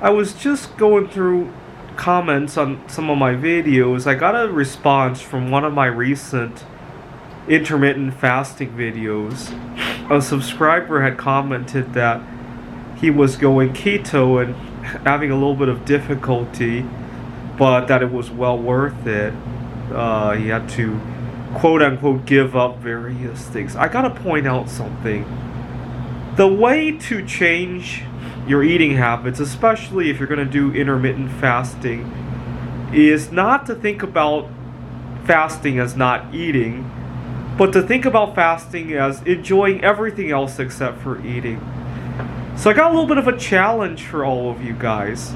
I was just going through comments on some of my videos. I got a response from one of my recent intermittent fasting videos. A subscriber had commented that he was going keto and having a little bit of difficulty, but that it was well worth it. He had to quote unquote give up various things. I gotta point out something. The way to change your eating habits, especially if you're going to do intermittent fasting, is not to think about fasting as not eating, but to think about fasting as enjoying everything else except for eating. So I got a little bit of a challenge for all of you guys.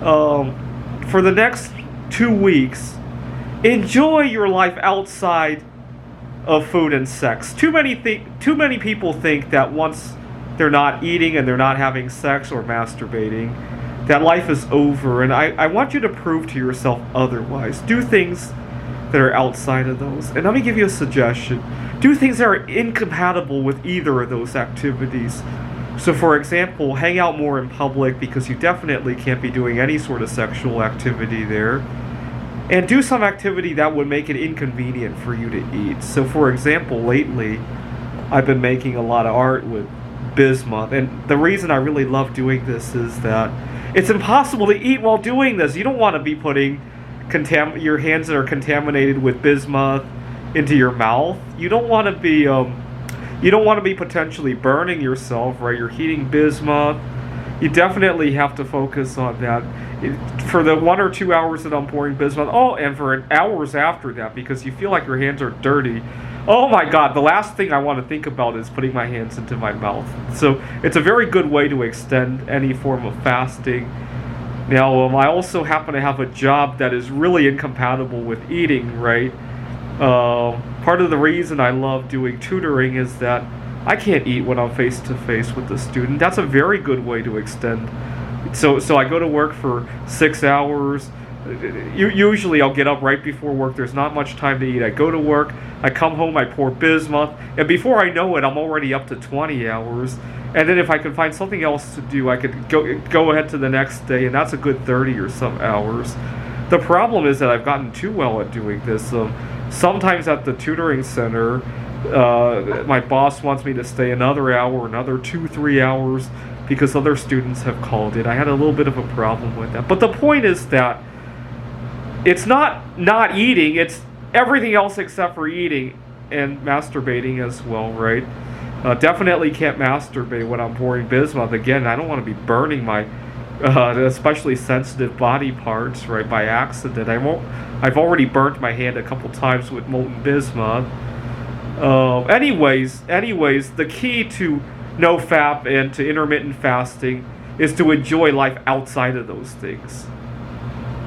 For the next 2 weeks, enjoy your life outside of food and sex. Too many people think that once they're not eating and they're not having sex or masturbating, that life is over. And I want you to prove to yourself otherwise. Do things that are outside of those. And let me give you a suggestion. Do things that are incompatible with either of those activities. So for example, hang out more in public, because you definitely can't be doing any sort of sexual activity there. And do some activity that would make it inconvenient for you to eat. So for example, lately, I've been making a lot of art with bismuth, and the reason I really love doing this is that it's impossible to eat while doing this. You don't want to be putting your hands that are contaminated with bismuth into your mouth. You don't want to be potentially burning yourself, right? You're heating bismuth. You definitely have to focus on that for the 1 or 2 hours that I'm pouring bismuth. Oh, and for hours after that, because you feel like your hands are dirty. Oh my God, the last thing I want to think about is putting my hands into my mouth. So it's a very good way to extend any form of fasting. Now, I also happen to have a job that is really incompatible with eating, right? Part of the reason I love doing tutoring is that I can't eat when I'm face to face with the student. That's a very good way to extend. So I go to work for 6 hours. Usually I'll get up right before work. There's not much time to eat. I go to work, I come home, I pour bismuth, and before I know it, I'm already up to 20 hours. And then if I could find something else to do, I could go ahead to the next day, and that's a good 30 or some hours. The problem is that I've gotten too well at doing this. Sometimes at the tutoring center, my boss wants me to stay another hour, another 2-3 hours, because other students have called it. I had a little bit of a problem with that. But the point is that it's not eating, it's everything else except for eating, and masturbating as well, right? Definitely can't masturbate when I'm pouring bismuth. Again, I don't want to be burning my especially sensitive body parts, right, by accident. I've already burnt my hand a couple times with molten bismuth. Anyways, the key to no fap and to intermittent fasting is to enjoy life outside of those things.